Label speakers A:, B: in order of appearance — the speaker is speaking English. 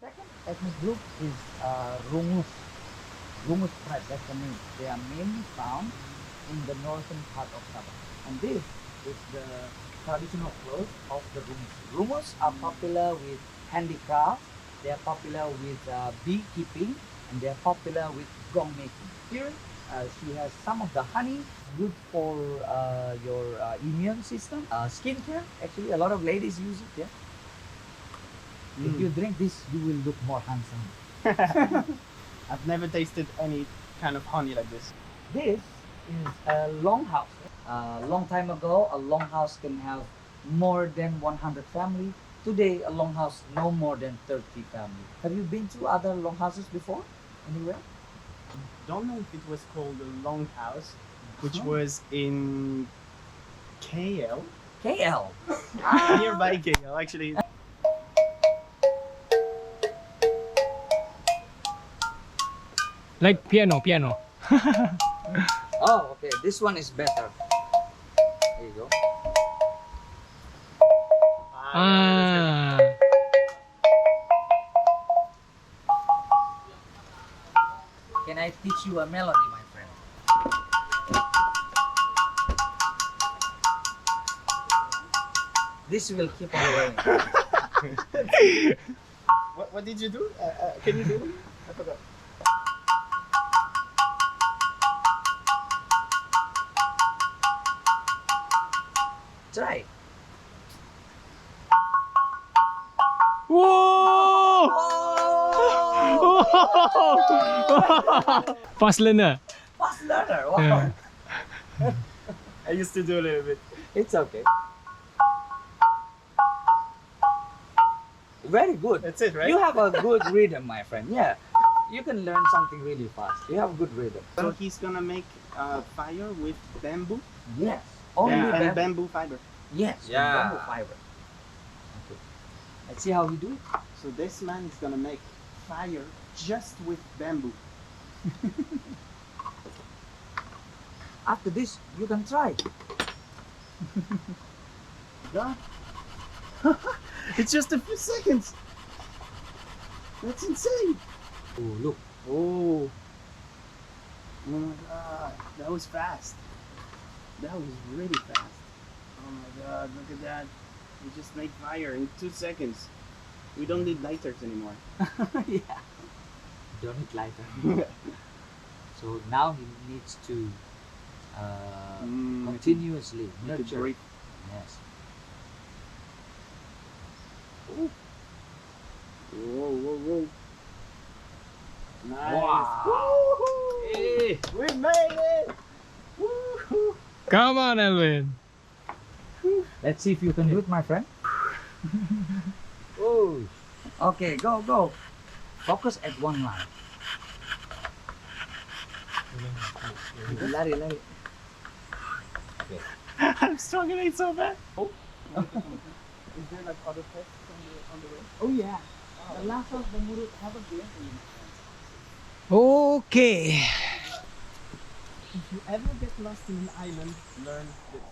A: Second ethnic group is Rungus. Rungus tribe, that's the name. They are mainly found in the northern part of Sabah. And this is the traditional clothes of the Rungus. Rungus are popular with handicraft, they are popular with beekeeping, and they are popular with gong making. Here, she has some of the honey, good for your immune system. Skincare, actually, a lot of ladies use it, yeah. If you drink this, you will look more handsome.
B: I've never tasted any kind of honey like this.
A: This is a longhouse. Long time ago, a longhouse can have more than 100 family. Today, a longhouse no more than 30 family. Have you been to other longhouses before? Anywhere?
B: Don't know if it was called a longhouse, which
A: Uh-huh.
B: was in KL,
A: KL.
B: nearby KL actually.
C: Like piano.
A: Oh, okay. This one is better. There you go.
C: Ah.
A: Can I teach you a melody, my friend? This will keep on going.
B: What did you do? Can you do it? I forgot.
A: Try.
C: Whoa!
A: Oh!
C: Fast learner.
A: Fast learner. Wow.
C: Yeah.
B: I used to do a little bit.
A: It's okay. Very good.
B: That's it, right?
A: You have a good rhythm, my friend. Yeah. You can learn something really fast. You have good rhythm.
B: So he's gonna make fire with bamboo.
A: Yes. Only
B: and
A: bamboo.
B: bamboo fiber.
A: Yes. with
B: Yeah.
A: Bamboo fiber. Okay. Let's see how you do it.
B: So this man is gonna make fire just with bamboo.
A: After this, you can try.
B: God. It's just a few seconds. That's insane.
A: Oh, look.
B: Oh. Oh my god. That was fast. That was really fast. Oh my god, look at that. We just made fire in 2 seconds. We don't need lighters anymore.
A: Yeah. Don't need lighter. So now he needs to continuously
B: Make it
A: nurture.
B: break.
A: Yes.
B: Whoa, whoa, whoa. Nice.
A: Wow.
B: Woo-hoo.
A: Hey.
B: We made it. Woo-hoo.
C: Come on, Alwin.
A: Let's see if you can do it, my friend. Oh. Okay, go. Focus at one line. Lari. Okay.
B: I'm struggling so bad. Oh. Is there like other tests on the way?
A: Oh yeah. The last of the murid haven't been.
C: Okay.
B: If you ever get lost in an island, learn this.